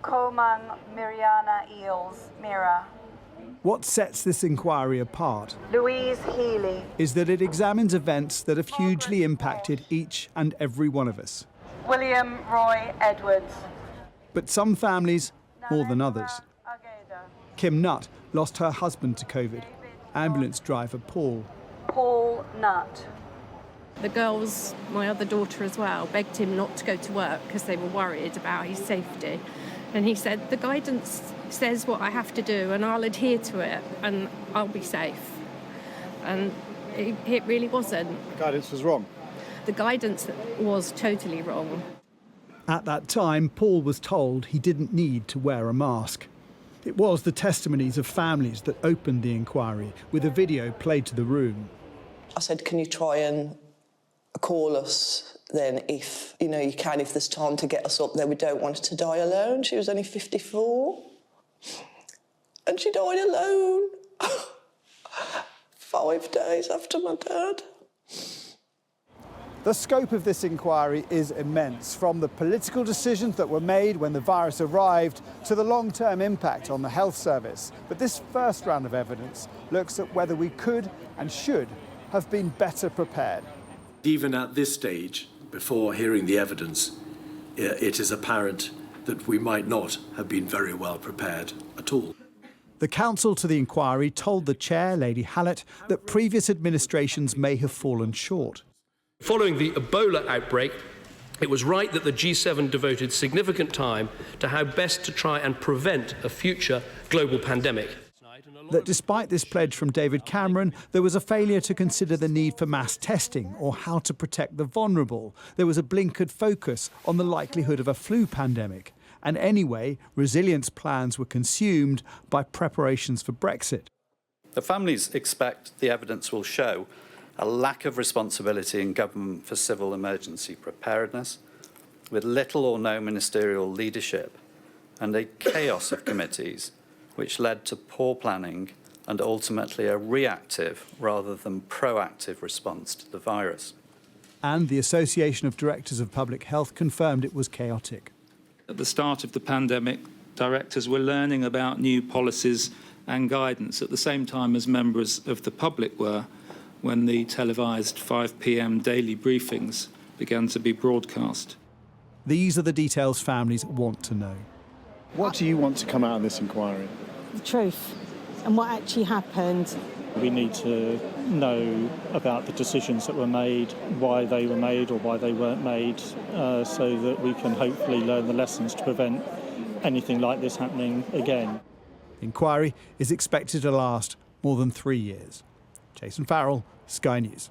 Komang Miriana Eels, Mira. What sets this inquiry apart Louise Healy. is that it examines events that have hugely impacted each and every one of us. William Roy Edwards. But some families more than others. Kim Nutt lost her husband to COVID. Ambulance driver Paul. Paul Nutt. The girls, my other daughter as well, begged him not to go to work because they were worried about his safety. And he said, the guidance says what I have to do and I'll adhere to it and I'll be safe. And it really wasn't. The guidance was wrong? The guidance was totally wrong. At that time, Paul was told he didn't need to wear a mask. It was the testimonies of families that opened the inquiry, with a video played to the room. I said, can you try and call us then if, you can, if there's time to get us up there. We don't want her to die alone. She was only 54. And she died alone 5 days after my dad. The scope of this inquiry is immense, from the political decisions that were made when the virus arrived to the long-term impact on the health service. But this first round of evidence looks at whether we could and should have been better prepared. Even at this stage, before hearing the evidence, it is apparent that we might not have been very well prepared at all. The counsel to the inquiry told the chair, Lady Hallett, that previous administrations may have fallen short. Following the Ebola outbreak, it was right that the G7 devoted significant time to how best to try and prevent a future global pandemic. That despite this pledge from David Cameron, there was a failure to consider the need for mass testing or how to protect the vulnerable. There was a blinkered focus on the likelihood of a flu pandemic. And anyway, resilience plans were consumed by preparations for Brexit. The families expect the evidence will show a lack of responsibility in government for civil emergency preparedness, with little or no ministerial leadership, and a chaos of committees which led to poor planning and ultimately a reactive rather than proactive response to the virus. And the Association of Directors of Public Health confirmed it was chaotic. At the start of the pandemic, directors were learning about new policies and guidance at the same time as members of the public were, when the televised 5 p.m. daily briefings began to be broadcast. These are the details families want to know. What do you want to come out of this inquiry? The truth and what actually happened. We need to know about the decisions that were made, why they were made or why they weren't made, so that we can hopefully learn the lessons to prevent anything like this happening again. The inquiry is expected to last more than 3 years. Jason Farrell, Sky News.